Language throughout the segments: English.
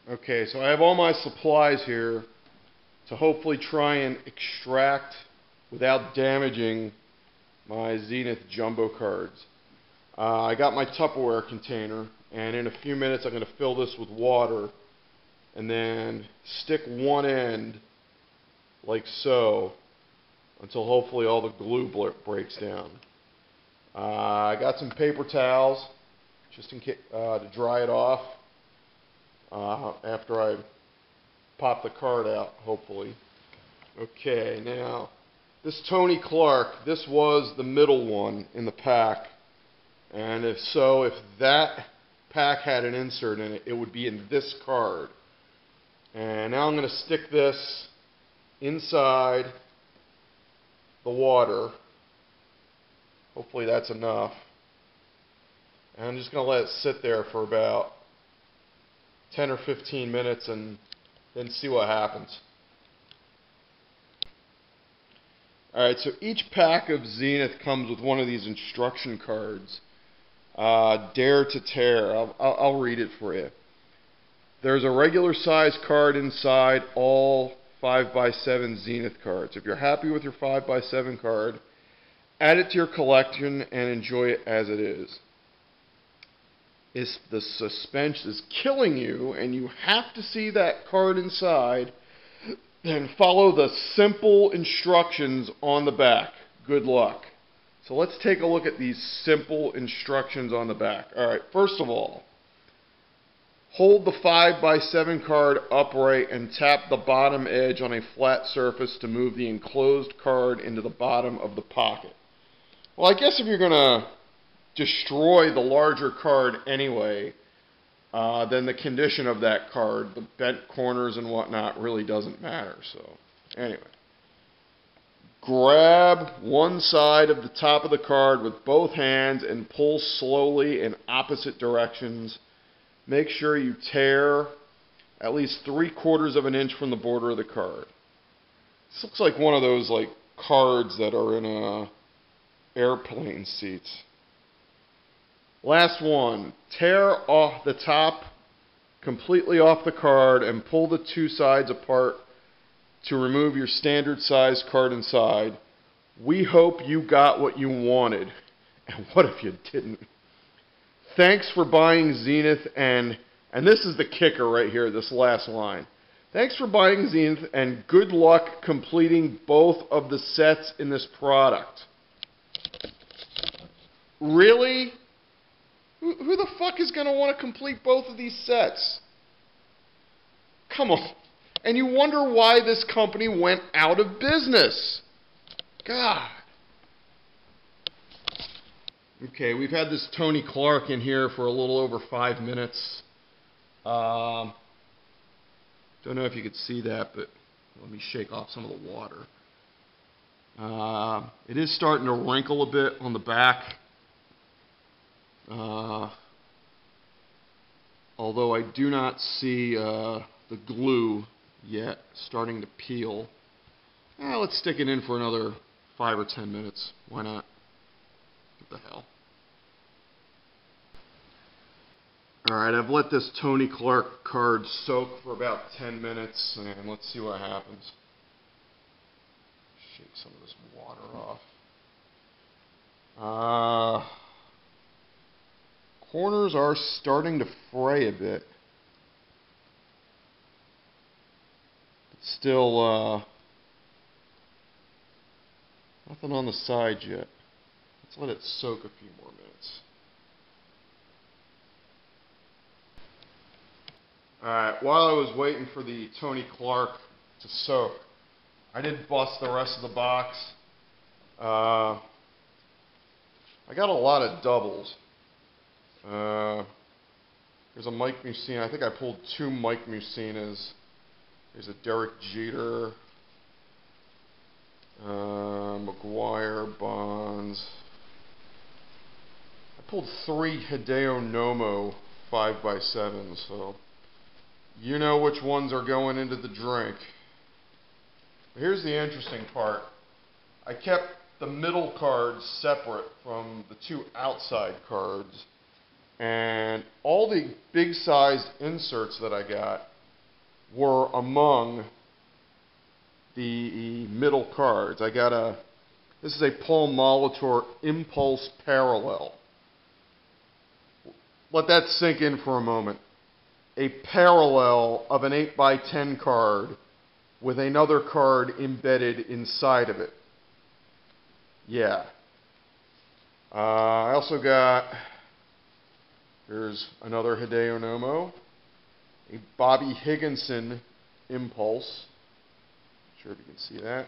Okay, so I have all my supplies here to hopefully try and extract without damaging my Zenith jumbo cards. I got my Tupperware container, and in a few minutes I'm going to fill this with water and then stick one end like so until hopefully all the glue breaks down. I got some paper towels just in case, to dry it off after I pop the card out, hopefully. Okay, now this Tony Clark, this was the middle one in the pack, and if that pack had an insert in it, it would be in this card. And now I'm going to stick this inside the water. Hopefully that's enough. And I'm just going to let it sit there for about 10 or 15 minutes and then see what happens. Alright, so each pack of Zenith comes with one of these instruction cards. Dare to tear. I'll read it for you. There's a regular size card inside all 5x7 Zenith cards. If you're happy with your 5x7 card, add it to your collection and enjoy it as it is. If the suspense is killing you and you have to see that card inside, then follow the simple instructions on the back. Good luck. So let's take a look at these simple instructions on the back. Alright, first of all, hold the 5x7 card upright and tap the bottom edge on a flat surface to move the enclosed card into the bottom of the pocket. Well, I guess if you're going to destroy the larger card anyway, then the condition of that card, the bent corners and whatnot, really doesn't matter. So, anyway. Grab one side of the top of the card with both hands and pull slowly in opposite directions. Make sure you tear at least 3/4 of an inch from the border of the card. This looks like one of those cards that are in airplane seats. Last one. Tear off the top completely off the card and pull the two sides apart to remove your standard size card inside. We hope you got what you wanted. And what if you didn't? Thanks for buying Zenith, and this is the kicker right here, this last line. Thanks for buying Zenith, and good luck completing both of the sets in this product. Really? Who the fuck is going to want to complete both of these sets? Come on. And you wonder why this company went out of business. God. Okay, we've had this Tony Clark in here for a little over 5 minutes. Don't know if you could see that, but let me shake off some of the water. It is starting to wrinkle a bit on the back. Although I do not see the glue yet starting to peel. Let's stick it in for another 5 or 10 minutes. Why not? What the hell? Alright, I've let this Tony Clark card soak for about 10 minutes, and let's see what happens. Shake some of this water off. Corners are starting to fray a bit. But still, nothing on the side yet. Let's let it soak a few more minutes. Alright, while I was waiting for the Tony Clark to soak, I did bust the rest of the box. I got a lot of doubles. There's a Mike Mussina. I think I pulled 2 Mike Mussinas. There's a Derek Jeter, McGuire, Bonds. I pulled 3 Hideo Nomo 5x7, so you know which ones are going into the drink. But here's the interesting part. I kept the middle cards separate from the 2 outside cards, and all the big sized inserts that I got were among the middle cards. This is a Paul Molitor Impulse Parallel. Let that sink in for a moment. A parallel of an 8x10 card with another card embedded inside of it. Yeah. I also got, here's another Hideo Nomo, a Bobby Higginson Impulse. Not sure if you can see that.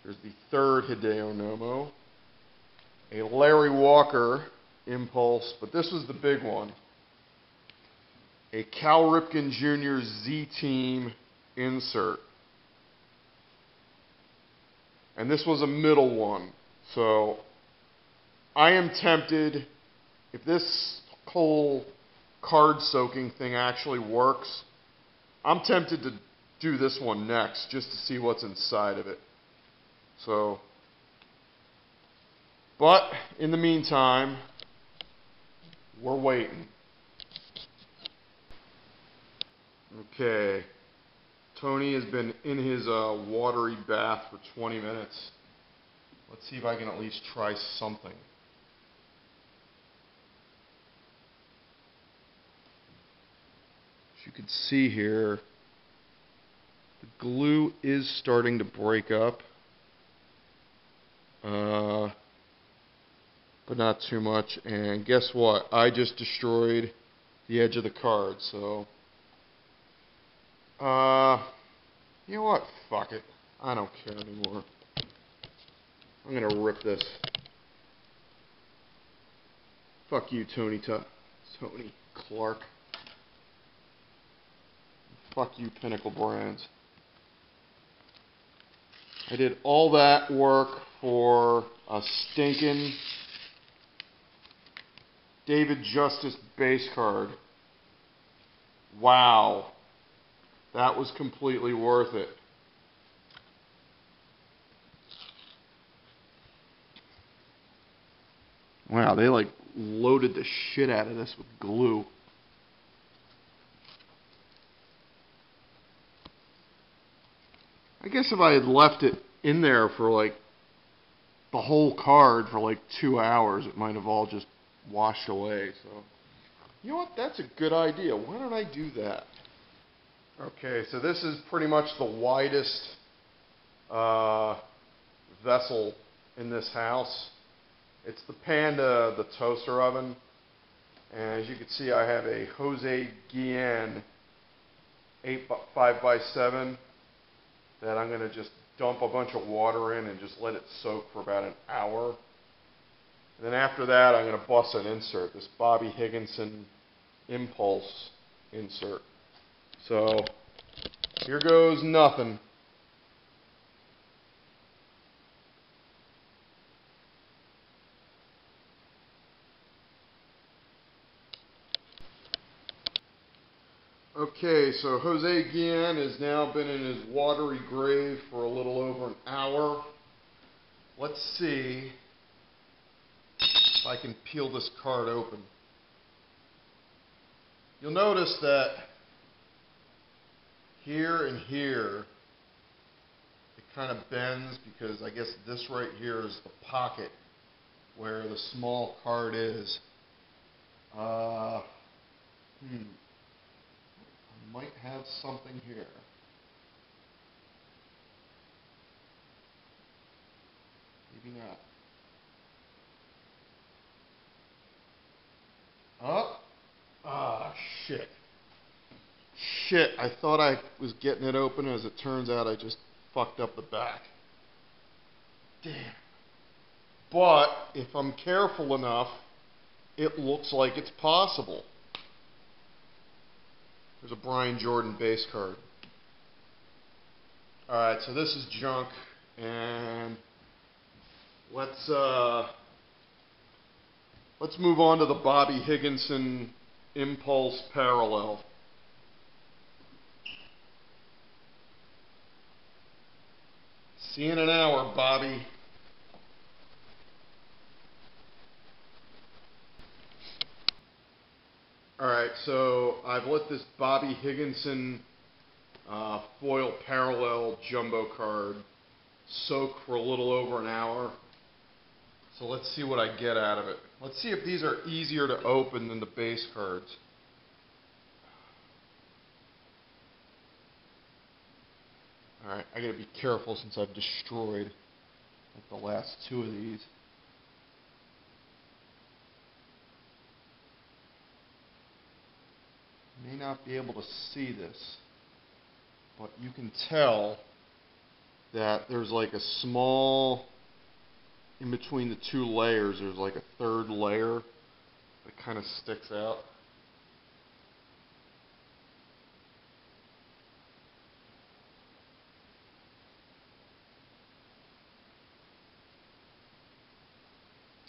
Here's the third Hideo Nomo, a Larry Walker Impulse, but this was the big one. A Cal Ripken Jr. Z-Team insert. And this was a middle one. So I am tempted, if this whole card soaking thing actually works, I'm tempted to do this one next just to see what's inside of it. So, but in the meantime, we're waiting. Okay, Tony has been in his watery bath for 20 minutes. Let's see if I can at least try something. As you can see here, the glue is starting to break up, but not too much. And guess what? I just destroyed the edge of the card, so you know what? Fuck it. I don't care anymore. I'm gonna rip this. Fuck you, Tony Clark. Fuck you, Pinnacle Brands. I did all that work for a stinking David Justice base card. Wow. That was completely worth it. Wow, they like loaded the shit out of this with glue. I guess if I had left it in there for like the whole card for like 2 hours, it might have all just washed away. So, you know what? That's a good idea. Why don't I do that? Okay, so this is pretty much the widest vessel in this house. It's the Panda, the toaster oven. And as you can see, I have a Jose Guillen 5x7 that I'm going to just dump a bunch of water in and just let it soak for about an hour. And then after that, I'm going to bust an insert, this Bobby Higginson Impulse insert. So, here goes nothing. Okay, so Jose Guillen has now been in his watery grave for a little over an hour. Let's see if I can peel this card open. You'll notice that here and here it kind of bends because I guess this right here is the pocket where the small card is. I might have something here. Maybe not. Oh. Ah, shit. Shit, I thought I was getting it open. As it turns out, I just fucked up the back. Damn. But, if I'm careful enough, it looks like it's possible. There's a Brian Jordan base card. Alright, so this is junk, and let's move on to the Bobby Higginson Impulse Parallel. See you in an hour, Bobby. Alright, so I've let this Bobby Higginson foil parallel jumbo card soak for a little over an hour. So let's see what I get out of it. Let's see if these are easier to open than the base cards. Alright, I gotta be careful since I've destroyed like the last two of these. You may not be able to see this, but you can tell that there's like a small, in between the two layers, there's like a third layer that kind of sticks out.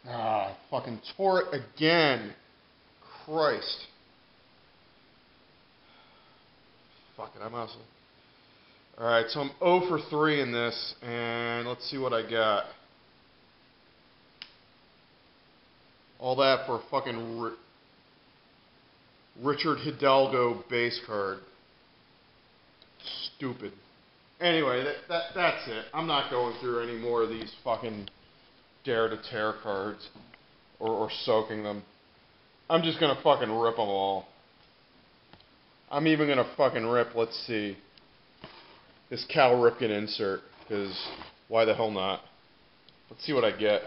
Ah, I fucking tore it again. Christ. Fuck it, I'm awesome. Alright, so I'm 0 for 3 in this, and let's see what I got. All that for a fucking Richard Hidalgo base card. Stupid. Anyway, that's it. I'm not going through any more of these fucking Dare to Tear cards or soaking them. I'm just gonna fucking rip them all. I'm even gonna fucking rip, let's see, this Cal Ripken insert, because why the hell not? Let's see what I get.